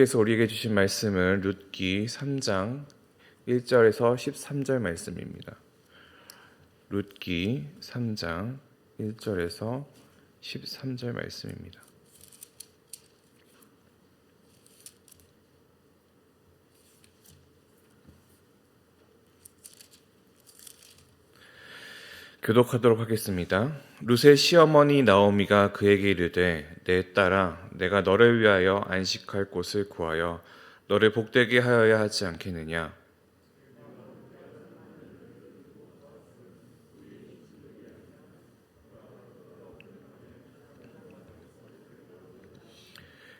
하나님께서 우리에게 주신 말씀은 룻기 3장 1절에서 13절 말씀입니다. 룻기 3장 1절에서 13절 말씀입니다. 교독하도록 하겠습니다. 룻의 시어머니 나오미가 그에게 이르되 내 딸아 내가 너를 위하여 안식할 곳을 구하여 너를 복되게 하여야 하지 않겠느냐.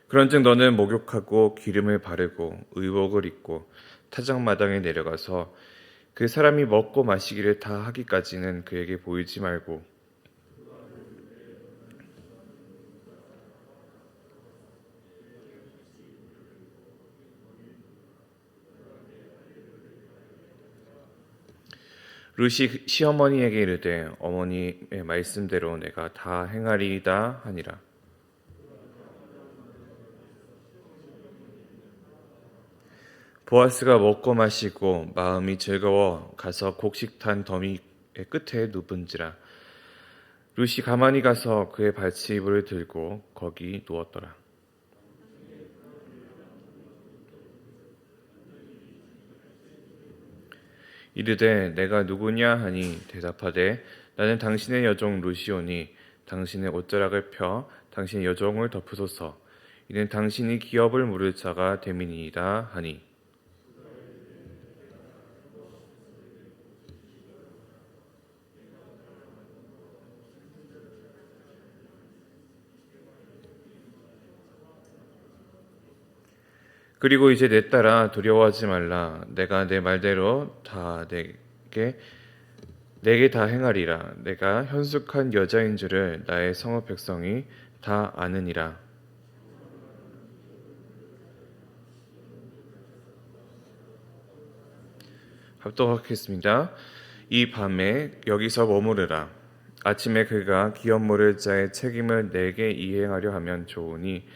그런즉 너는 목욕하고 기름을 바르고 의복을 입고 타작마당에 내려가서 그 사람이 먹고 마시기를 다 하기까지는 그에게 보이지 말고 룻이 시어머니에게 이르되 어머니의 말씀대로 내가 다 행하리이다 하니라. 보아스가 먹고 마시고 마음이 즐거워 가서 곡식탄 더미의 끝에 눕은지라. 룻이 가만히 가서 그의 발치이불을 들고 거기 누웠더라. 이르되 내가 누구냐 하니 대답하되 나는 당신의 여종 룻이오니 당신의 옷자락을 펴 당신의 여종을 덮으소서. 이는 당신이 기업을 물을 자가 됨이니이다 하니. 그리고 이제 내 딸아 두려워하지 말라. 내가 내 말대로 다 내게 다 행하리라. 내가 현숙한 여자인 줄을 나의 성읍 백성이 다 아느니라. 합독하겠습니다. 이 밤에 여기서 머무르라. 아침에 그가 기업 물을 자의 책임을 내게 이행하려 하면 좋으니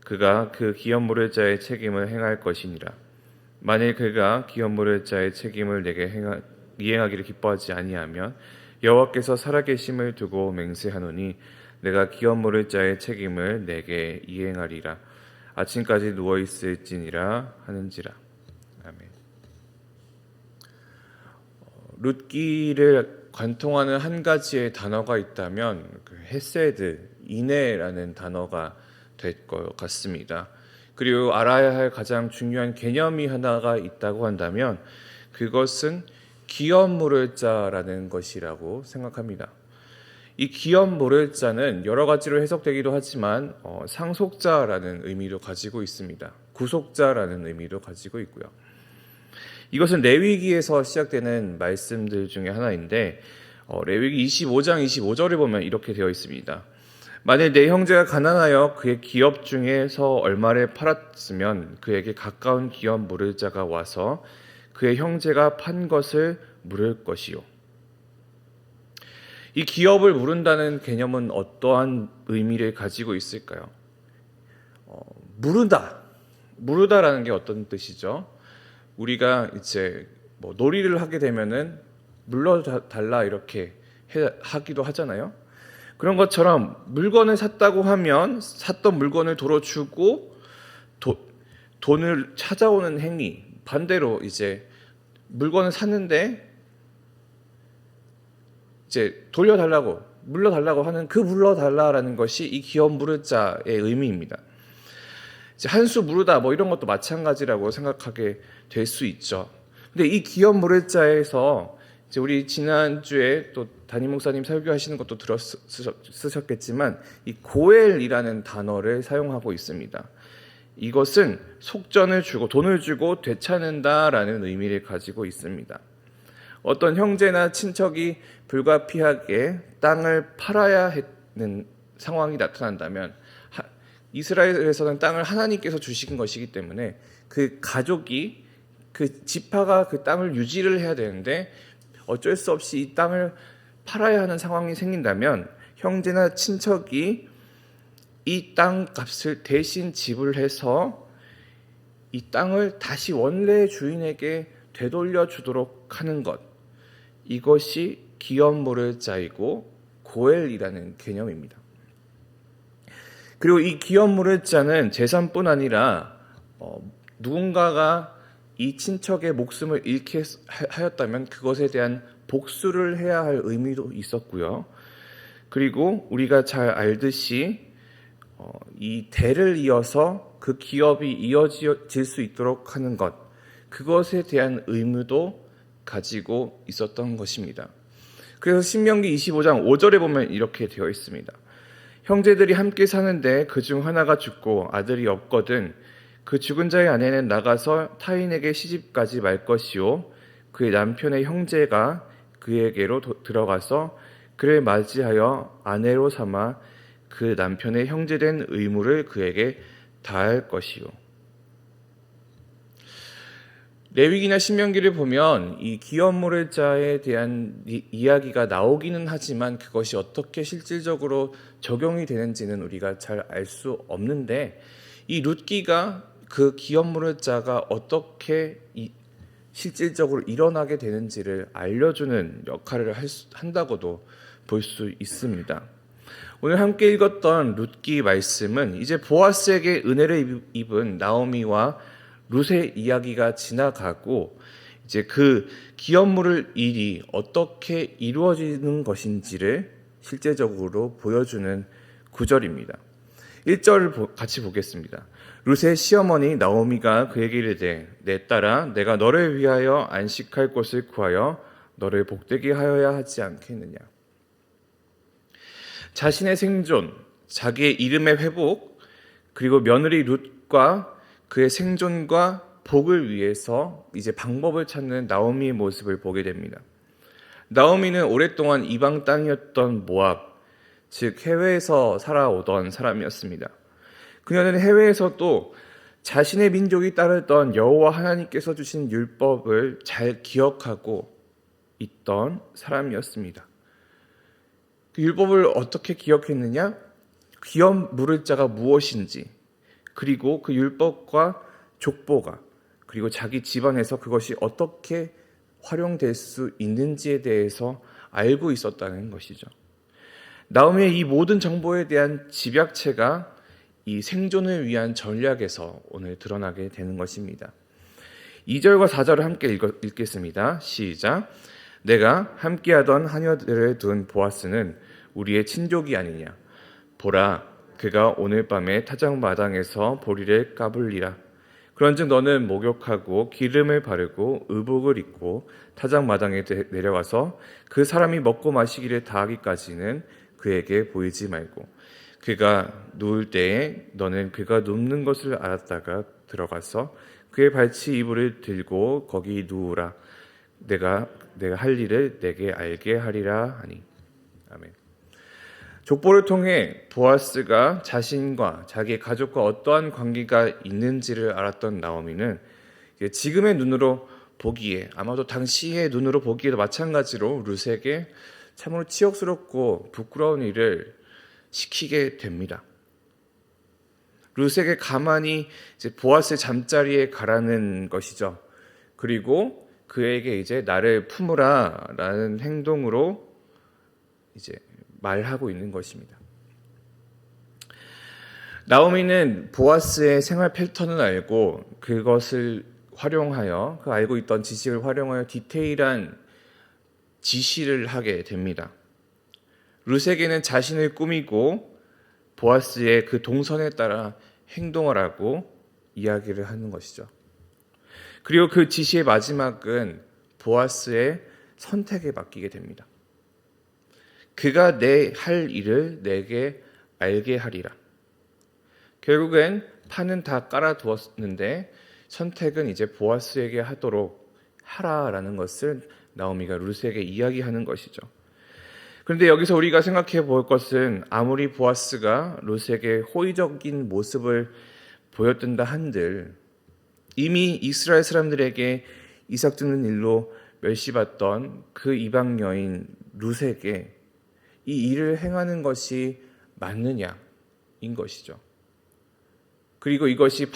그가 그 기업 물을 자의 책임을 행할 것이니라. 만일 그가 기업 물을 자의 책임을 내게 이행하기를 기뻐하지 아니하면 여호와께서 살아계심을 두고 맹세하노니 내가 기업 물을 자의 책임을 내게 이행하리라. 아침까지 누워 있을지니라 하는지라. 아멘. 룻기를 관통하는 한 가지의 단어가 있다면 그 헤세드, 인애라는 단어가 될 것 같습니다. 그리고 알아야 할 가장 중요한 개념이 하나가 있다고 한다면 그것은 기업 물을 자라는 것이라고 생각합니다. 이 기업 물을 자는 여러 가지로 해석되기도 하지만 상속자라는 의미도 가지고 있습니다. 구속자라는 의미도 가지고 있고요. 이것은 레위기에서 시작되는 말씀들 중에 하나인데 레위기 25장 25절을 보면 이렇게 되어 있습니다. 만일 내 형제가 가난하여 그의 기업 중에서 얼마를 팔았으면 그에게 가까운 기업 물을 자가 와서 그의 형제가 판 것을 물을 것이요. 이 기업을 물은다는 개념은 어떠한 의미를 가지고 있을까요? 무르다라는 게 어떤 뜻이죠? 우리가 이제 놀이를 하게 되면은 물러달라 이렇게 하기도 하잖아요. 그런 것처럼 물건을 샀다고 하면 샀던 물건을 도로 주고 돈을 찾아오는 행위, 반대로 이제 물건을 샀는데 이제 물러달라고 하는 그 물러달라라는 것이 이 기업 물을 자의 의미입니다. 이제 한 수 무르다 이런 것도 마찬가지라고 생각하게 될 수 있죠. 근데 이 기업 물을 자에서 이제 우리 지난주에 또 담임 목사님 설교하시는 것도 쓰셨겠지만 이 고엘이라는 단어를 사용하고 있습니다. 이것은 속전을 주고 돈을 주고 되찾는다라는 의미를 가지고 있습니다. 어떤 형제나 친척이 불가피하게 땅을 팔아야 하는 상황이 나타난다면 이스라엘에서는 땅을 하나님께서 주신 것이기 때문에 그 가족이 그 지파가 그 땅을 유지를 해야 되는데 어쩔 수 없이 이 땅을 팔아야 하는 상황이 생긴다면 형제나 친척이 이 땅 값을 대신 지불해서 이 땅을 다시 원래 주인에게 되돌려 주도록 하는 것, 이것이 기업 물을 자이고 고엘이라는 개념입니다. 그리고 이 기업 물을 자는 재산뿐 아니라 누군가가 이 친척의 목숨을 잃게 하였다면 그것에 대한 복수를 해야 할 의미도 있었고요. 그리고 우리가 잘 알듯이 이 대를 이어서 그 기업이 이어질 수 있도록 하는 것, 그것에 대한 의무도 가지고 있었던 것입니다. 그래서 신명기 25장 5절에 보면 이렇게 되어 있습니다. 형제들이 함께 사는데 그중 하나가 죽고 아들이 없거든 그 죽은 자의 아내는 나가서 타인에게 시집가지 말 것이요 그의 남편의 형제가 그에게로 들어가서 그를 맞이하여 아내로 삼아 그 남편의 형제된 의무를 그에게 다할 것이요. 레위기나 신명기를 보면 이 기업 물을 자에 대한 이야기가 나오기는 하지만 그것이 어떻게 실질적으로 적용이 되는지는 우리가 잘 알 수 없는데, 이 룻기가 그 기업 물을 자가 어떻게 실질적으로 일어나게 되는지를 알려주는 역할을 한다고도 볼 수 있습니다. 오늘 함께 읽었던 룻기 말씀은 이제 보아스에게 은혜를 입은 나오미와 룻의 이야기가 지나가고 이제 그 기업 물을 일이 어떻게 이루어지는 것인지를 실제적으로 보여주는 구절입니다. 1절 같이 보겠습니다. 룻의 시어머니 나오미가 그에게 이르되 내 딸아 내가 너를 위하여 안식할 곳을 구하여 너를 복되게 하여야 하지 않겠느냐. 자신의 생존, 자기의 이름의 회복, 그리고 며느리 룻과 그의 생존과 복을 위해서 이제 방법을 찾는 나오미의 모습을 보게 됩니다. 나오미는 오랫동안 이방 땅이었던 모압, 즉 해외에서 살아오던 사람이었습니다. 그녀는 해외에서도 자신의 민족이 따르던 여호와 하나님께서 주신 율법을 잘 기억하고 있던 사람이었습니다. 그 율법을 어떻게 기억했느냐? 기업 물을 자가 무엇인지, 그리고 그 율법과 족보가, 그리고 자기 집안에서 그것이 어떻게 활용될 수 있는지에 대해서 알고 있었다는 것이죠. 나오미의 이 모든 정보에 대한 집약체가 이 생존을 위한 전략에서 오늘 드러나게 되는 것입니다. 2절과 4절을 함께 읽겠습니다. 시작. 내가 함께하던 하녀들을 둔 보아스는 우리의 친족이 아니냐. 보라, 그가 오늘 밤에 타작마당에서 보리를 까불리라. 그런즉 너는 목욕하고 기름을 바르고 의복을 입고 타작마당에 내려가서 그 사람이 먹고 마시기를 다하기까지는 그에게 보이지 말고 그가 누울 때에 너는 그가 눕는 것을 알았다가 들어가서 그의 발치 이불을 들고 거기 누우라. 내가 할 일을 내게 알게 하리라 하니. 아멘. 족보를 통해 보아스가 자신과 자기의 가족과 어떠한 관계가 있는지를 알았던 나오미는 지금의 눈으로 보기에, 아마도 당시의 눈으로 보기에도 마찬가지로 룻에게 참으로 치욕스럽고 부끄러운 일을 시키게 됩니다. 룻에게 가만히 이제 보아스의 잠자리에 가라는 것이죠. 그리고 그에게 이제 나를 품으라라는 행동으로 이제 말하고 있는 것입니다. 나오미는 보아스의 생활 패턴을 알고 그것을 활용하여, 그 알고 있던 지식을 활용하여 디테일한 지시를 하게 됩니다. 룻에게는 자신을 꾸미고 보아스의 그 동선에 따라 행동하라고 이야기를 하는 것이죠. 그리고 그 지시의 마지막은 보아스의 선택에 맡기게 됩니다. 그가 내 할 일을 내게 알게 하리라. 결국엔 판은 다 깔아두었는데 선택은 이제 보아스에게 하도록 하라라는 것을 나오미가 룻에게 이야기하는 것이죠. 그런데 여기서 우리가 생각해 볼 것은 아무리 보아스가 룻에게 호의적인 모습을 보였던다 한들 이미 이스라엘 사람들에게 이삭 죽는 일로 멸시받던 그 이방 여인 룻에게 이 일을 행하는 것이 맞느냐인 것이죠. 그리고 이것이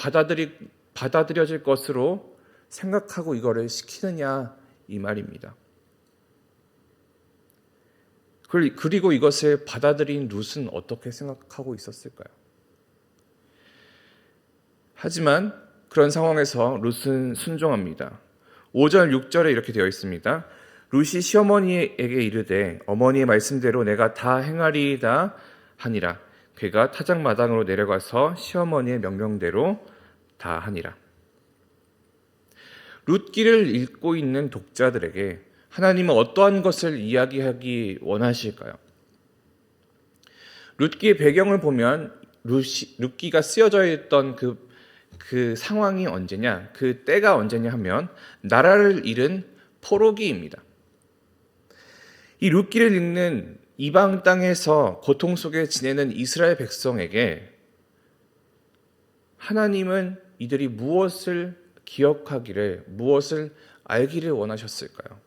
받아들여질 것으로 생각하고 이거를 시키느냐 이 말입니다. 그리고 이것을 받아들인 룻은 어떻게 생각하고 있었을까요? 하지만 그런 상황에서 룻은 순종합니다. 5절 6절에 이렇게 되어 있습니다. 룻이 시어머니에게 이르되 어머니의 말씀대로 내가 다 행하리이다 하니라. 그가 타작마당으로 내려가서 시어머니의 명령대로 다 하니라. 룻기를 읽고 있는 독자들에게 하나님은 어떠한 것을 이야기하기 원하실까요? 룻기의 배경을 보면 룻기가 쓰여져 있던 그 상황이 언제냐, 그 때가 언제냐 하면 나라를 잃은 포로기입니다. 이 룻기를 읽는 이방 땅에서 고통 속에 지내는 이스라엘 백성에게 하나님은 이들이 무엇을 기억하기를, 무엇을 알기를 원하셨을까요?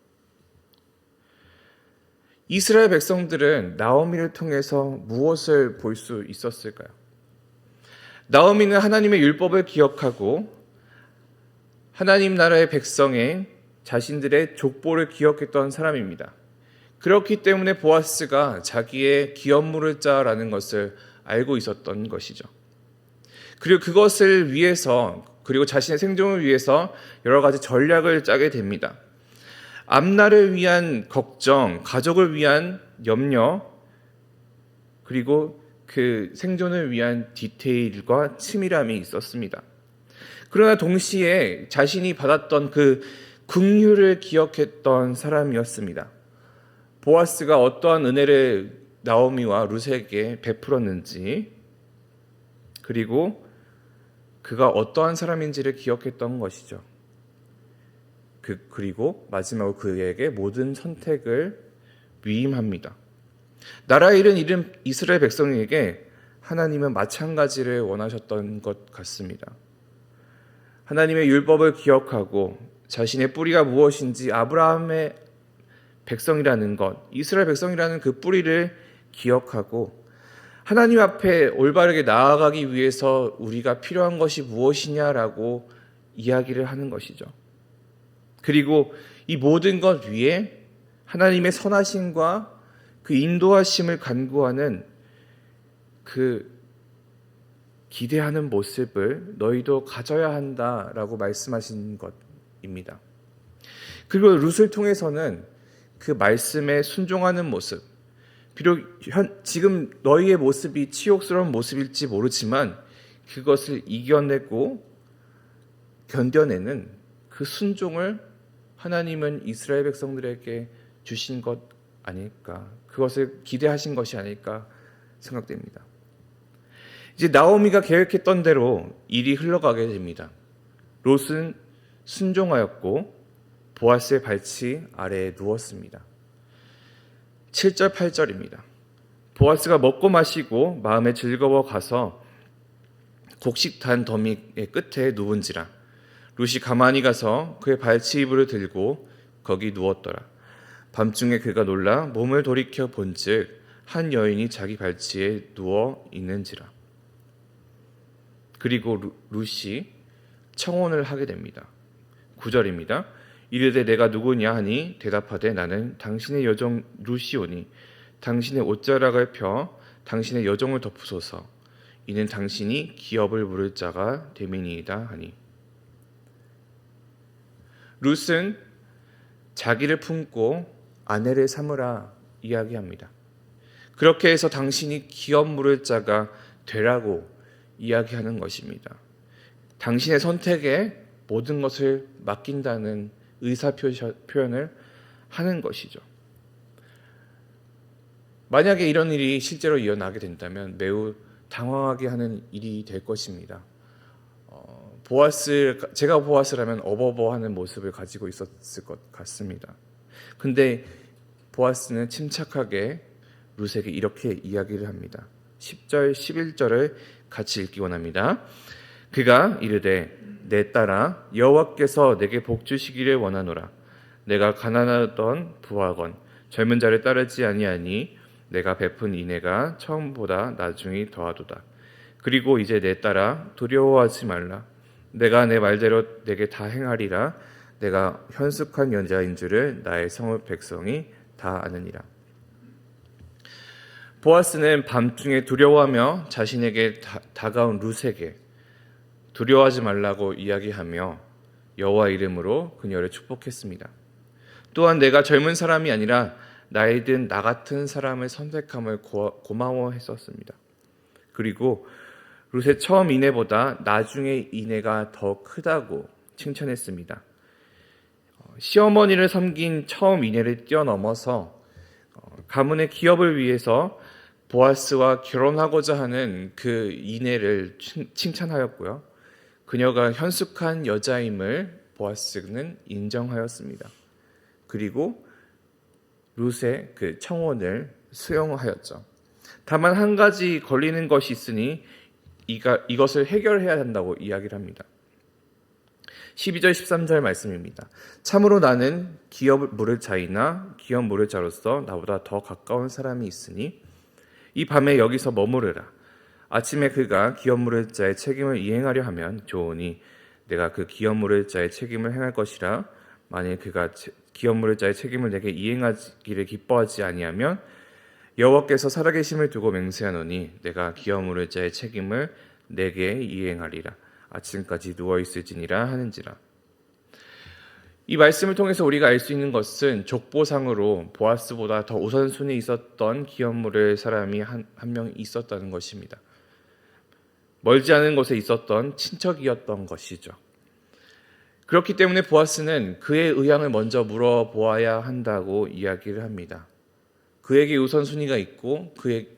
이스라엘 백성들은 나오미를 통해서 무엇을 볼 수 있었을까요? 나오미는 하나님의 율법을 기억하고 하나님 나라의 백성의 자신들의 족보를 기억했던 사람입니다. 그렇기 때문에 보아스가 자기의 기업물을 짜라는 것을 알고 있었던 것이죠. 그리고 그것을 위해서, 그리고 자신의 생존을 위해서 여러 가지 전략을 짜게 됩니다. 앞날을 위한 걱정, 가족을 위한 염려, 그리고 그 생존을 위한 디테일과 치밀함이 있었습니다. 그러나 동시에 자신이 받았던 그 긍휼을 기억했던 사람이었습니다. 보아스가 어떠한 은혜를 나오미와 룻에게 베풀었는지, 그리고 그가 어떠한 사람인지를 기억했던 것이죠. 그리고 마지막으로 그에게 모든 선택을 위임합니다. 나라의 잃은 이스라엘 백성에게 하나님은 마찬가지를 원하셨던 것 같습니다. 하나님의 율법을 기억하고 자신의 뿌리가 무엇인지 아브라함의 백성이라는 것, 이스라엘 백성이라는 그 뿌리를 기억하고 하나님 앞에 올바르게 나아가기 위해서 우리가 필요한 것이 무엇이냐라고 이야기를 하는 것이죠. 그리고 이 모든 것 위에 하나님의 선하심과 그 인도하심을 간구하는 그 기대하는 모습을 너희도 가져야 한다라고 말씀하신 것입니다. 그리고 룻을 통해서는 그 말씀에 순종하는 모습, 비록 지금 너희의 모습이 치욕스러운 모습일지 모르지만 그것을 이겨내고 견뎌내는 그 순종을 하나님은 이스라엘 백성들에게 주신 것 아닐까, 그것을 기대하신 것이 아닐까 생각됩니다. 이제 나오미가 계획했던 대로 일이 흘러가게 됩니다. 롯은 순종하였고 보아스의 발치 아래에 누웠습니다. 7절 8절입니다. 보아스가 먹고 마시고 마음에 즐거워 가서 곡식단 더미의 끝에 누운지라. 룻이 가만히 가서 그의 발치 이불을 들고 거기 누웠더라. 밤중에 그가 놀라 몸을 돌이켜 본즉 한 여인이 자기 발치에 누워 있는지라. 그리고 룻이 청혼을 하게 됩니다. 9절입니다. 이르되 내가 누구냐 하니 대답하되 나는 당신의 여종 룻이오니 당신의 옷자락을 펴 당신의 여종을 덮으소서. 이는 당신이 기업을 물을 자가 됨이니이다 하니. 룻은 자기를 품고 아내를 삼으라 이야기합니다. 그렇게 해서 당신이 기업 물을 자가 되라고 이야기하는 것입니다. 당신의 선택에 모든 것을 맡긴다는 의사 표현을 하는 것이죠. 만약에 이런 일이 실제로 일어나게 된다면 매우 당황하게 하는 일이 될 것입니다. 제가 보아스라면 어버버하는 모습을 가지고 있었을 것 같습니다. 근데 보아스는 침착하게 룻에게 이렇게 이야기를 합니다. 10절 11절을 같이 읽기 원합니다. 그가 이르되 내 딸아 여호와께서 내게 복 주시기를 원하노라. 내가 가난하던 부하건 젊은 자를 따르지 아니하니 내가 베푼 인애가 처음보다 나중이 더하도다. 그리고 이제 내 딸아 두려워하지 말라. 내가 내 말대로 내게 다 행하리라. 내가 현숙한 여자인 줄을 나의 성읍 백성이 다 아느니라. 보아스는 밤중에 두려워하며 자신에게 다가온 룻에게 두려워하지 말라고 이야기하며 여호와 이름으로 그녀를 축복했습니다. 또한 내가 젊은 사람이 아니라 나이 든 나 같은 사람을 선택함을 고마워했었습니다. 그리고 룻의 처음 인애보다 나중의 인애가 더 크다고 칭찬했습니다. 시어머니를 섬긴 처음 인애를 뛰어넘어서 가문의 기업을 위해서 보아스와 결혼하고자 하는 그 인애를 칭찬하였고요. 그녀가 현숙한 여자임을 보아스는 인정하였습니다. 그리고 룻의 그 청혼을 수용하였죠. 다만 한 가지 걸리는 것이 있으니 이것을 해결해야 한다고 이야기를 합니다. 12절 13절 말씀입니다. 참으로 나는 기업 물을 자이나 기업 물을 자로서 나보다 더 가까운 사람이 있으니 이 밤에 여기서 머무르라. 아침에 그가 기업 물을 자의 책임을 이행하려 하면 좋으니 내가 그 기업 물을 자의 책임을 행할 것이라. 만일 그가 기업 물을 자의 책임을 내게 이행하기를 기뻐하지 아니하면 여호와께서 살아계심을 두고 맹세하노니 내가 기업 물을 자의 책임을 내게 이행하리라. 아침까지 누워있을지니라 하는지라. 이 말씀을 통해서 우리가 알 수 있는 것은 족보상으로 보아스보다 더 우선순위에 있었던 기업 물을 사람이 한 명 있었다는 것입니다. 멀지 않은 곳에 있었던 친척이었던 것이죠. 그렇기 때문에 보아스는 그의 의향을 먼저 물어보아야 한다고 이야기를 합니다. 그에게 우선순위가 있고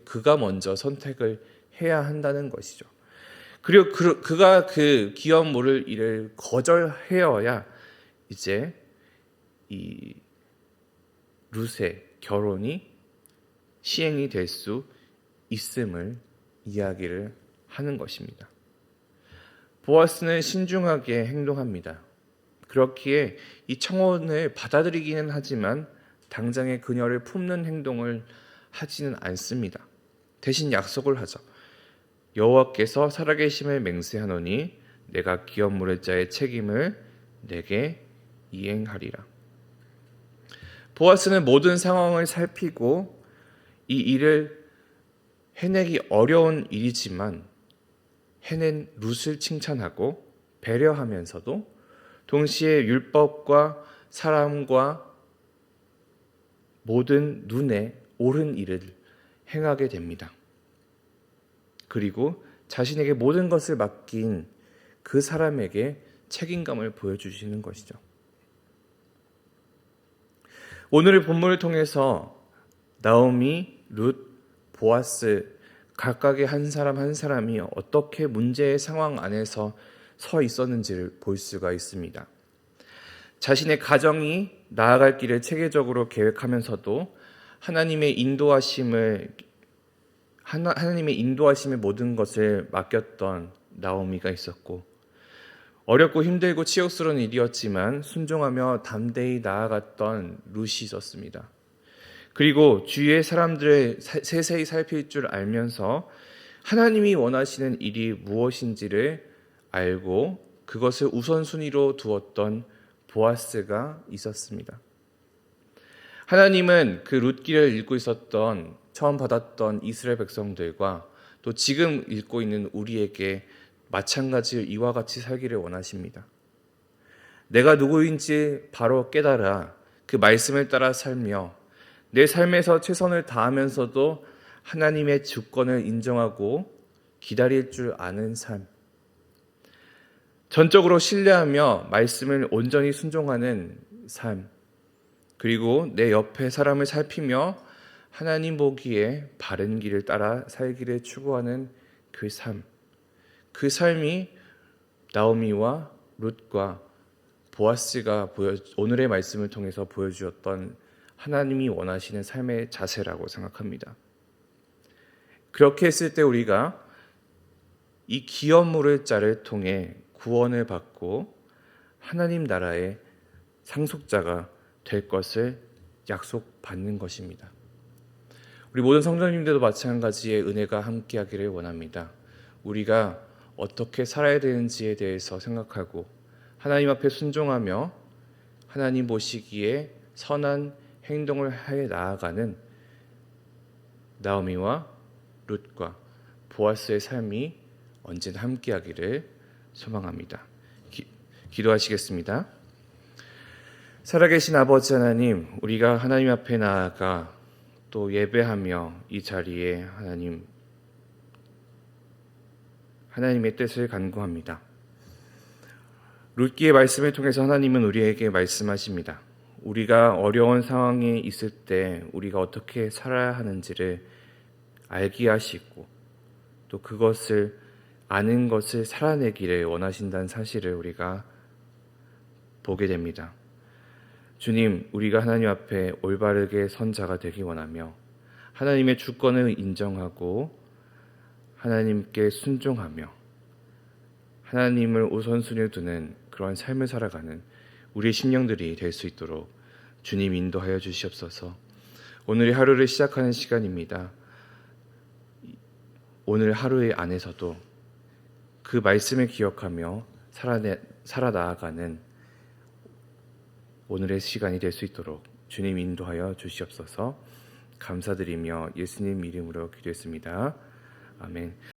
그가 먼저 선택을 해야 한다는 것이죠. 그리고 그가 그 기업 물을 일을 거절하여야 이제 이 룻의 결혼이 시행이 될 수 있음을 이야기를 하는 것입니다. 보아스는 신중하게 행동합니다. 그렇기에 이 청혼을 받아들이기는 하지만 당장에 그녀를 품는 행동을 하지는 않습니다. 대신 약속을 하죠. 여호와께서 살아계심을 맹세하노니 내가 기업 물을 자의 책임을 내게 이행하리라. 보아스는 모든 상황을 살피고 이 일을 해내기 어려운 일이지만 해낸 룻을 칭찬하고 배려하면서도 동시에 율법과 사람과 모든 눈에 옳은 일을 행하게 됩니다. 그리고 자신에게 모든 것을 맡긴 그 사람에게 책임감을 보여주시는 것이죠. 오늘의 본문을 통해서 나오미, 룻, 보아스 각각의 한 사람 한 사람이 어떻게 문제의 상황 안에서 서 있었는지를 볼 수가 있습니다. 자신의 가정이 나아갈 길을 체계적으로 계획하면서도 하나님의 인도하심에 모든 것을 맡겼던 나오미가 있었고, 어렵고 힘들고 치욕스러운 일이었지만 순종하며 담대히 나아갔던 룻이 있었습니다. 그리고 주위의 사람들을 세세히 살필 줄 알면서 하나님이 원하시는 일이 무엇인지를 알고 그것을 우선순위로 두었던 보아스가 있었습니다. 하나님은 그 룻기를 읽고 있었던 처음 받았던 이스라엘 백성들과 또 지금 읽고 있는 우리에게 마찬가지로 이와 같이 살기를 원하십니다. 내가 누구인지 바로 깨달아 그 말씀을 따라 살며 내 삶에서 최선을 다하면서도 하나님의 주권을 인정하고 기다릴 줄 아는 삶, 전적으로 신뢰하며 말씀을 온전히 순종하는 삶, 그리고 내 옆에 사람을 살피며 하나님 보기에 바른 길을 따라 살기를 추구하는 그 삶, 그 삶이 나오미와 룻과 보아스가 오늘의 말씀을 통해서 보여주었던 하나님이 원하시는 삶의 자세라고 생각합니다. 그렇게 했을 때 우리가 이 기업 물을 자를 통해 구원을 받고 하나님 나라의 상속자가 될 것을 약속받는 것입니다. 우리 모든 성도님들도 마찬가지의 은혜가 함께하기를 원합니다. 우리가 어떻게 살아야 되는지에 대해서 생각하고 하나님 앞에 순종하며 하나님 보시기에 선한 행동을 해 나아가는 나오미와 룻과 보아스의 삶이 언제나 함께하기를 소망합니다. 기도하시겠습니다. 살아계신 아버지 하나님, 우리가 하나님 앞에 나아가 또 예배하며 이 자리에 하나님의 뜻을 간구합니다. 룻기의 말씀을 통해서 하나님은 우리에게 말씀하십니다. 우리가 어려운 상황에 있을 때 우리가 어떻게 살아야 하는지를 알게 하시고 또 그것을 아는 것을 살아내기를 원하신다는 사실을 우리가 보게 됩니다. 주님, 우리가 하나님 앞에 올바르게 선 자가 되기 원하며 하나님의 주권을 인정하고 하나님께 순종하며 하나님을 우선순위에 두는 그러한 삶을 살아가는 우리의 심령들이 될 수 있도록 주님 인도하여 주시옵소서. 오늘의 하루를 시작하는 시간입니다. 오늘 하루의 안에서도 그 말씀을 기억하며 살아나가는 오늘의 시간이 될 수 있도록 주님 인도하여 주시옵소서. 감사드리며 예수님 이름으로 기도했습니다. 아멘.